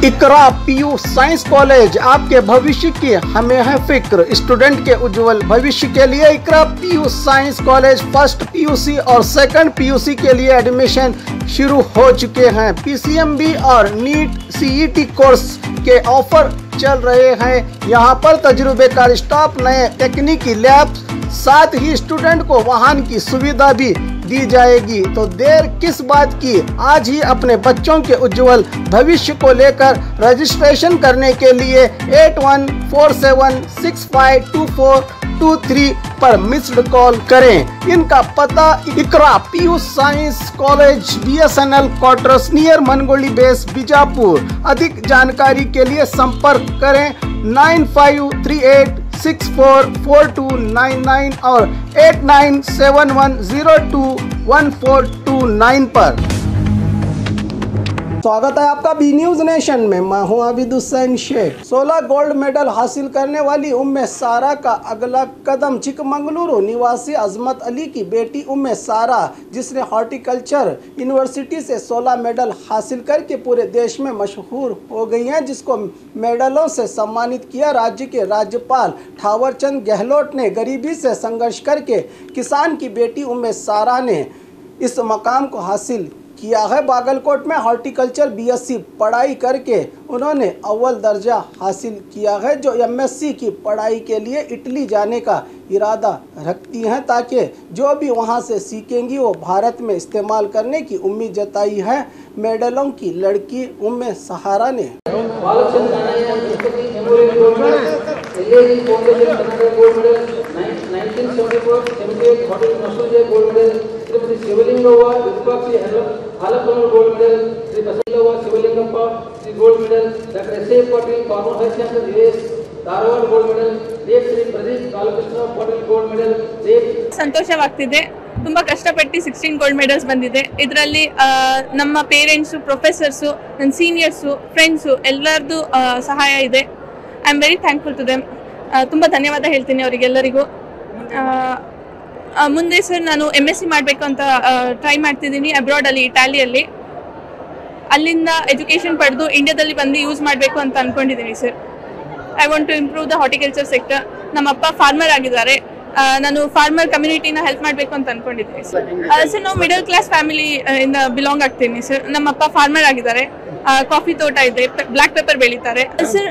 इकरा PU science college, आपके भविष्य की हमें है फिक्र। स्टूडेंट के उज्जवल भविष्य के लिए Iqra PU science college first PUC और सेकंड पीयूसी के लिए एडमिशन शुरू हो चुके हैं। पीसीएमबी और नीट सीईटी कोर्स के ऑफर चल रहे हैं। यहाँ पर तजुर्बेकार स्टाफ, नए तकनीकी लैब, साथ ही स्टूडेंट को वाहन की सुविधा भी दी जाएगी। तो देर किस बात की, आज ही अपने बच्चों के उज्जवल भविष्य को लेकर रजिस्ट्रेशन करने के लिए 8147652423 पर मिस्ड कॉल करें। इनका पता Iqra PU science college, BSNL quarters near Mangoli base, Bijapur. अधिक जानकारी के लिए संपर्क करें 9538644299 और 8971021429 पर। स्वागत है आपका बी न्यूज नेशन में। मैं हूं आबिद हुसैन शेख। 16 गोल्ड मेडल हासिल करने वाली उम्मे सारा का अगला कदम चिकमंगलुरु निवासी अजमत अली की बेटी उम्मे सारा, जिसने हॉर्टिकल्चर यूनिवर्सिटी से 16 मेडल हासिल करके पूरे देश में मशहूर हो गई हैं, जिसको मेडलों से सम्मानित किया। राज्य के राज्यपाल थावरचंद गहलोत ने गरीबी से संघर्ष करके किसान की बेटी उम्मे सारा ने इस मकाम को हासिल किया है। बागलकोट में हॉर्टिकल्चर BSc पढ़ाई करके उन्होंने अव्वल दर्जा हासिल किया है, जो MSc की पढ़ाई के लिए इटली जाने का इरादा रखती हैं, ताकि जो भी वहां से सीखेंगी वो भारत में इस्तेमाल करने की उम्मीद जताई है। मेडलों की लड़की उम्मे सहारा ने gold medal, Shri Basavalingappa Shivalingappa Shri gold medal, doctor S.A. Patil farmer health centre US Dharwad gold medal, Shri Pradeep Balakrishna Patil gold medal. ಸಂತೋಷವಾಗ್ತಿದೆ। ತುಂಬ ಕಷ್ಟಪಟ್ಟು 16 ಗೋಲ್ಡ್ ಮೆಡಲ್ಸ್ ಬಂದಿದೆ। ಇದರಲ್ಲಿ ನಮ್ಮ ಪೇರೆಂಟ್ಸು, ಪ್ರೊಫೆಸರ್ಸು, ನನ್ನ ಸೀನಿಯರ್ಸು, ಫ್ರೆಂಡ್ಸು ಎಲ್ಲರದ್ದು ಸಹಾಯ ಇದೆ। I am very thankful to them. ತುಂಬ ಧನ್ಯವಾದ ಹೇಳ್ತೀನಿ ಅವರಿಗೆಲ್ಲರಿಗೂ। ಮುಂದೆ ಸರ್ ನಾನು MSc ಮಾಡಬೇಕು ಅಂತ ಟ್ರೈ ಮಾಡ್ತಿದ್ದೀನಿ ಅಬ್ರಾಡಲ್ಲಿ, ಇಟಾಲಿಯಲ್ಲಿ। ಅಲ್ಲಿಂದ ಎಜುಕೇಷನ್ ಪಡೆದು ಇಂಡಿಯಾದಲ್ಲಿ ಬಂದು ಯೂಸ್ ಮಾಡಬೇಕು ಅಂತ ಅಂದ್ಕೊಂಡಿದ್ದೀನಿ sir. I want to improve the horticulture sector. ನಮ್ಮ ಅಪ್ಪ ಫಾರ್ಮರ್ ಆಗಿದ್ದಾರೆ, ನಾನು ಫಾರ್ಮರ್ ಕಮ್ಯುನಿಟಿನ ಹೆಲ್ಪ್ ಮಾಡಬೇಕು ಅಂತ ಅಂದ್ಕೊಂಡಿದ್ದೀನಿ ಸರ್। ಸರ್ ನಾವು ಮಿಡಲ್ ಕ್ಲಾಸ್ ಫ್ಯಾಮಿಲಿ ಇಂದ ಬಿಲಾಂಗ್ ಆಗ್ತೀನಿ ಸರ್। ನಮ್ಮ ಅಪ್ಪ ಫಾರ್ಮರ್ ಆಗಿದ್ದಾರೆ, ಕಾಫಿ ತೋಟ ಇದೆ, ಬ್ಲ್ಯಾಕ್ ಪೆಪ್ಪರ್ ಬೆಳೀತಾರೆ ಸರ್।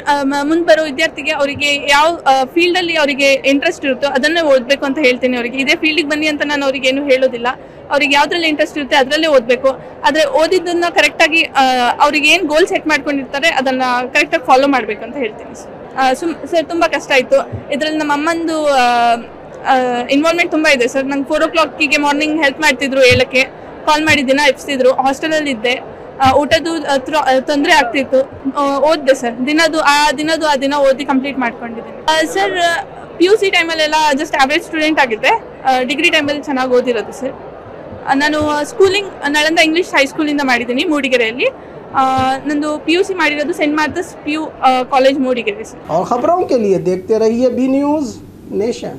ಮುಂದೆ ಬರೋ ವಿದ್ಯಾರ್ಥಿಗೆ ಅವರಿಗೆ ಯಾವ ಫೀಲ್ಡಲ್ಲಿ ಅವರಿಗೆ ಇಂಟ್ರೆಸ್ಟ್ ಇರುತ್ತೋ ಅದನ್ನೇ ಓದಬೇಕು ಅಂತ ಹೇಳ್ತೀನಿ ಅವರಿಗೆ। ಇದೇ ಫೀಲ್ಡಿಗೆ ಬನ್ನಿ ಅಂತ ನಾನು ಅವ್ರಿಗೆ ಏನು ಹೇಳೋದಿಲ್ಲ, ಅವ್ರಿಗೆ ಯಾವುದ್ರಲ್ಲಿ ಇಂಟ್ರೆಸ್ಟ್ ಇರುತ್ತೆ ಅದರಲ್ಲೇ ಓದಬೇಕು। ಆದರೆ ಓದಿದ್ದನ್ನ ಕರೆಕ್ಟಾಗಿ ಅವ್ರಿಗೆ ಏನು ಗೋಲ್ ಸೆಟ್ ಮಾಡ್ಕೊಂಡಿರ್ತಾರೆ ಅದನ್ನು ಕರೆಕ್ಟಾಗಿ ಫಾಲೋ ಮಾಡಬೇಕು ಅಂತ ಹೇಳ್ತೀನಿ ಸರ್। ಸರ್ ತುಂಬ ಕಷ್ಟ ಆಯಿತು ಇದರಲ್ಲಿ। ನಮ್ಮ ಅಮ್ಮಂದು ಇನ್ವಾಲ್ವ್ಮೆಂಟ್ ತುಂಬ ಇದೆ ಸರ್। ನಂಗೆ 4 o'clock ಮಾರ್ನಿಂಗ್ ಹೆಲ್ಪ್ ಮಾಡ್ತಿದ್ರು, 7ಕ್ಕೆ ಕಾಲ್ ಮಾಡಿ ದಿನ ಎಬ್ಸ್ತಿದ್ರು। ಹಾಸ್ಟೆಲಲ್ಲಿ ಇದ್ದೆ, ಊಟದ್ದು ತೊಂದರೆ ಆಗ್ತಿತ್ತು, ಓದಿದೆ ಸರ್। ಆ ದಿನ ಓದಿ ಕಂಪ್ಲೀಟ್ ಮಾಡ್ಕೊಂಡಿದ್ದೀನಿ ಸರ್। PUC ಟೈಮಲ್ಲೆಲ್ಲ ಜಸ್ಟ್ ಆವ್ರೇಜ್ ಸ್ಟೂಡೆಂಟ್ ಆಗಿದ್ದೆ, ಡಿಗ್ರಿ ಟೈಮಲ್ಲಿ ಚೆನ್ನಾಗಿ ಓದಿರೋದು ಸರ್। ನಾನು ಸ್ಕೂಲಿಂಗ್ ನಳಂದ ಇಂಗ್ಲೀಷ್ ಹೈಸ್ಕೂಲಿಂದ ಮಾಡಿದ್ದೀನಿ ಮೂಡಿಗೆರೆಯಲ್ಲಿ। ನಂದು PUC ಮಾಡಿರೋದು saint Martha's PU college Mudigere sir. और खबरों के लिए देखते रहिए बी न्यूज नेशन।